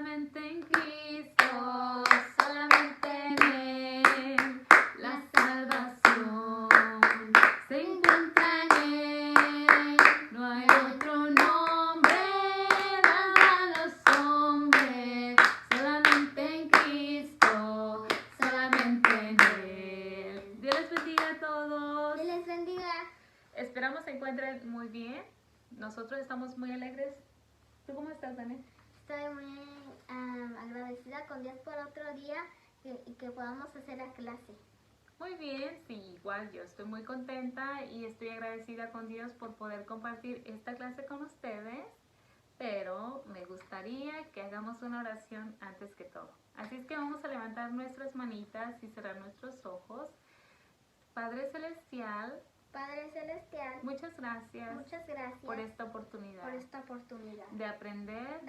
solamente en Cristo, solamente en Él, la salvación se encuentra en Él. No hay otro nombre dado a los hombres, solamente en Cristo, solamente en Él. Dios les bendiga a todos. Dios les bendiga. Esperamos se encuentren muy bien. Nosotros estamos muy alegres. ¿Tú cómo estás, Dani? Estoy muy agradecida con Dios por otro día y que podamos hacer la clase. Muy bien, sí, igual yo estoy muy contenta y estoy agradecida con Dios por poder compartir esta clase con ustedes, pero me gustaría que hagamos una oración antes que todo. Así es que vamos a levantar nuestras manitas y cerrar nuestros ojos. Padre Celestial, Padre Celestial, muchas gracias por esta oportunidad de aprender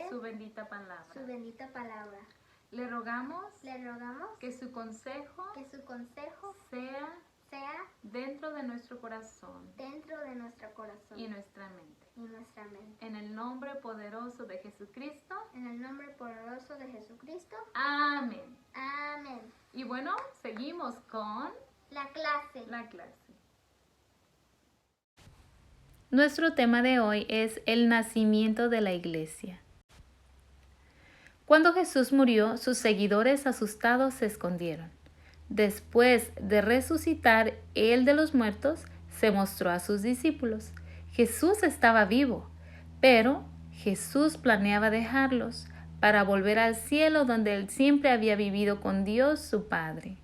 su bendita palabra. Le rogamos que su consejo sea dentro de nuestro corazón y nuestra mente. En el nombre poderoso de Jesucristo. Amén. Amén. Y bueno, seguimos con La clase. Nuestro tema de hoy es el nacimiento de la iglesia. Cuando Jesús murió, sus seguidores asustados se escondieron. Después de resucitar Él de los muertos, se mostró a sus discípulos. Jesús estaba vivo, pero Jesús planeaba dejarlos para volver al cielo donde Él siempre había vivido con Dios su Padre.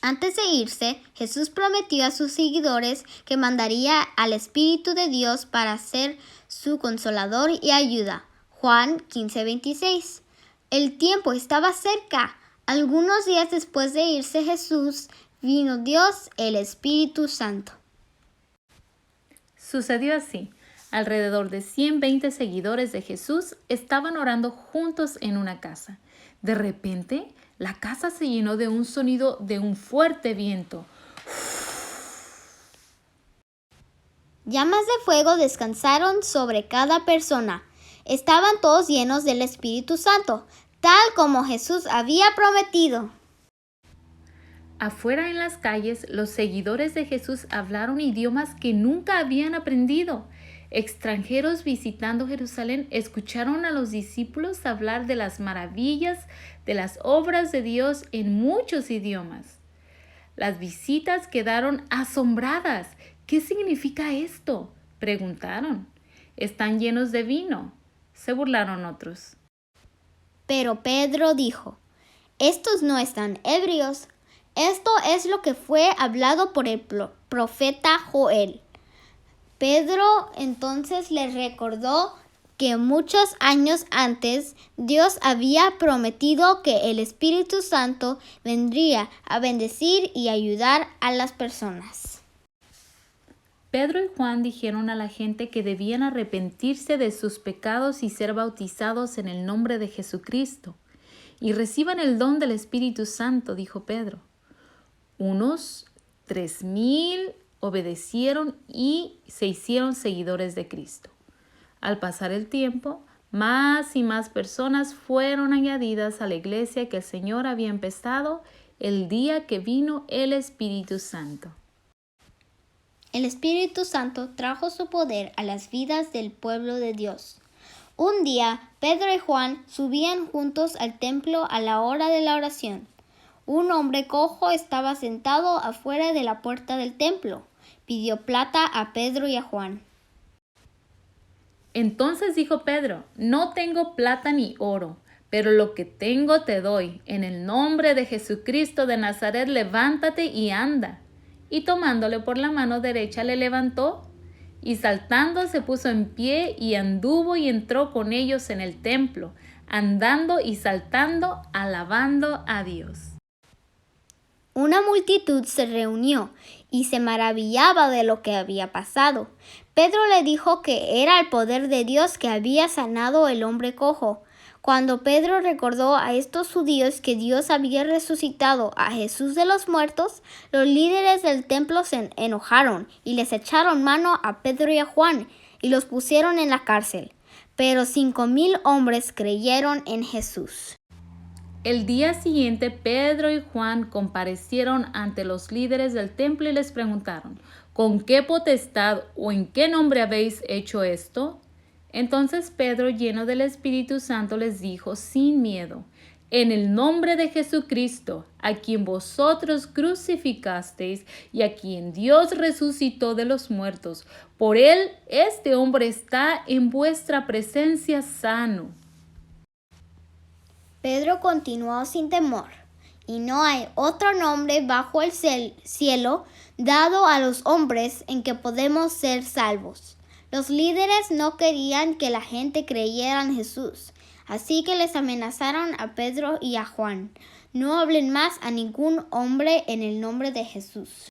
Antes de irse, Jesús prometió a sus seguidores que mandaría al Espíritu de Dios para ser su consolador y ayuda. Juan 15:26. El tiempo estaba cerca. Algunos días después de irse Jesús, vino Dios, el Espíritu Santo. Sucedió así. Alrededor de 120 seguidores de Jesús estaban orando juntos en una casa. De repente, la casa se llenó de un sonido de un fuerte viento. Llamas de fuego descansaron sobre cada persona. Estaban todos llenos del Espíritu Santo, tal como Jesús había prometido. Afuera en las calles, los seguidores de Jesús hablaron idiomas que nunca habían aprendido. Extranjeros visitando Jerusalén escucharon a los discípulos hablar de las maravillas de las obras de Dios en muchos idiomas. Las visitas quedaron asombradas. ¿Qué significa esto?, preguntaron. ¿Están llenos de vino?, se burlaron otros. Pero Pedro dijo: estos no están ebrios. Esto es lo que fue hablado por el profeta Joel. Pedro entonces les recordó que muchos años antes Dios había prometido que el Espíritu Santo vendría a bendecir y ayudar a las personas. Pedro y Juan dijeron a la gente que debían arrepentirse de sus pecados y ser bautizados en el nombre de Jesucristo. Y reciban el don del Espíritu Santo, dijo Pedro. Unos 3,000 obedecieron y se hicieron seguidores de Cristo. Al pasar el tiempo, más y más personas fueron añadidas a la iglesia que el Señor había empezado el día que vino el Espíritu Santo. El Espíritu Santo trajo su poder a las vidas del pueblo de Dios. Un día, Pedro y Juan subían juntos al templo a la hora de la oración. Un hombre cojo estaba sentado afuera de la puerta del templo. Pidió plata a Pedro y a Juan. Entonces dijo Pedro: no tengo plata ni oro, pero lo que tengo te doy. En el nombre de Jesucristo de Nazaret, levántate y anda. Y tomándole por la mano derecha le levantó, y saltando se puso en pie y anduvo y entró con ellos en el templo, andando y saltando, alabando a Dios. Una multitud se reunió y se maravillaba de lo que había pasado. Pedro le dijo que era el poder de Dios que había sanado el hombre cojo. Cuando Pedro recordó a estos judíos que Dios había resucitado a Jesús de los muertos, los líderes del templo se enojaron y les echaron mano a Pedro y a Juan y los pusieron en la cárcel. pero 5,000 hombres creyeron en Jesús. El día siguiente, Pedro y Juan comparecieron ante los líderes del templo y les preguntaron, ¿con qué potestad o en qué nombre habéis hecho esto? Entonces Pedro, lleno del Espíritu Santo, les dijo sin miedo, en el nombre de Jesucristo, a quien vosotros crucificasteis y a quien Dios resucitó de los muertos, por él este hombre está en vuestra presencia sano. Pedro continuó sin temor, y no hay otro nombre bajo el cielo dado a los hombres en que podemos ser salvos. Los líderes no querían que la gente creyera en Jesús, así que les amenazaron a Pedro y a Juan. No hablen más a ningún hombre en el nombre de Jesús.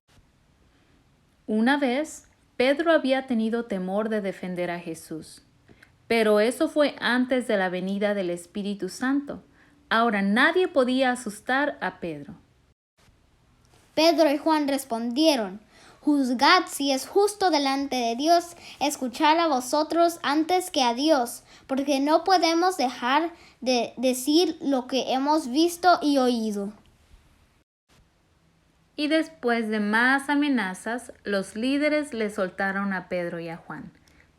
Una vez, Pedro había tenido temor de defender a Jesús, pero eso fue antes de la venida del Espíritu Santo. Ahora nadie podía asustar a Pedro. Pedro y Juan respondieron, juzgad si es justo delante de Dios escuchar a vosotros antes que a Dios, porque no podemos dejar de decir lo que hemos visto y oído. Y después de más amenazas, los líderes le soltaron a Pedro y a Juan.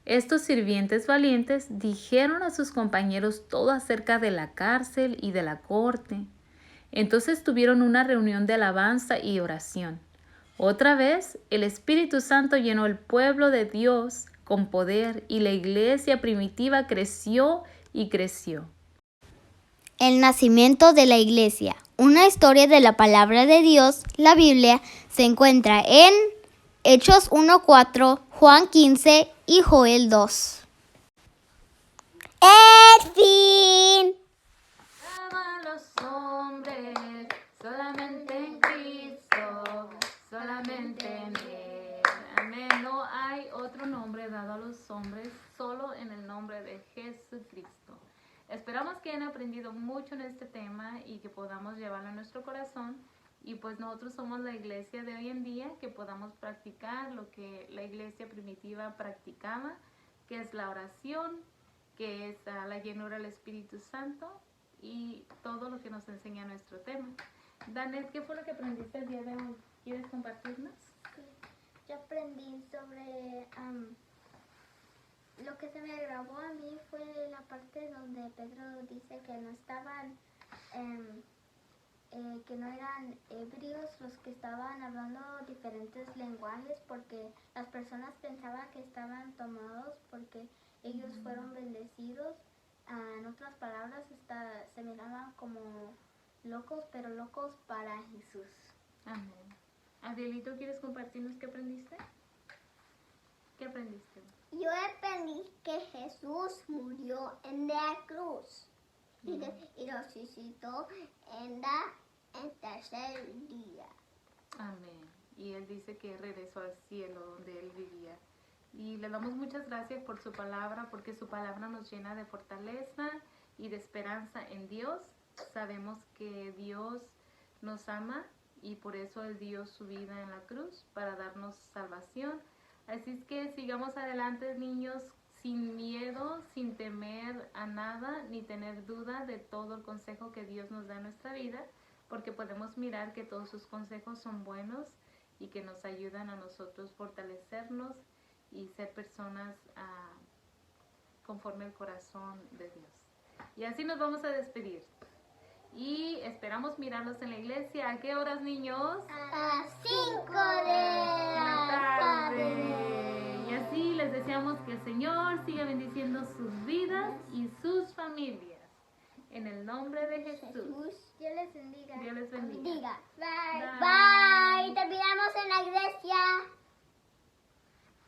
Estos sirvientes valientes dijeron a sus compañeros todo acerca de la cárcel y de la corte. Entonces tuvieron una reunión de alabanza y oración. Otra vez, el Espíritu Santo llenó el pueblo de Dios con poder y la iglesia primitiva creció y creció. El nacimiento de la iglesia. Una historia de la palabra de Dios, la Biblia, se encuentra en Hechos 1:4, Juan 15 y Joel 2. ¡El fin! Aman los hombres, solamente en Cristo, solamente en Él. Amén. No hay otro nombre dado a los hombres, solo en el nombre de Jesucristo. Esperamos que hayan aprendido mucho en este tema y que podamos llevarlo a nuestro corazón. Y pues nosotros somos la iglesia de hoy en día, que podamos practicar lo que la iglesia primitiva practicaba, que es la oración, que es la llenura del Espíritu Santo y todo lo que nos enseña nuestro tema. Danet, ¿qué fue lo que aprendiste el día de hoy? ¿Quieres compartirnos? Sí, yo aprendí sobre lo que se me grabó a mí fue la parte donde Pedro dice que no estaban, que no eran ebrios los que estaban hablando diferentes lenguajes porque las personas pensaban que estaban tomados porque ellos fueron bendecidos. En otras palabras, se miraban como locos, pero locos para Jesús. Amén. Adielito, ¿quieres compartirnos qué aprendiste? ¿Qué aprendiste? Yo aprendí que Jesús murió en la cruz y resucitó en el tercer día. Amén. Y Él dice que regresó al cielo donde Él vivía. Y le damos muchas gracias por su palabra, porque su palabra nos llena de fortaleza y de esperanza en Dios. Sabemos que Dios nos ama y por eso Él dio su vida en la cruz para darnos salvación. Así es que sigamos adelante, niños, sin miedo, sin temer a nada, ni tener duda de todo el consejo que Dios nos da en nuestra vida, porque podemos mirar que todos sus consejos son buenos y que nos ayudan a nosotros fortalecernos y ser personas conforme al corazón de Dios. Y así nos vamos a despedir. Y esperamos mirarlos en la iglesia. ¿A qué horas, niños? A las 5 de la tarde. Y así les deseamos que el Señor siga bendiciendo sus vidas y sus familias. En el nombre de Jesús. Dios les bendiga. Dios les bendiga. Bye. Bye.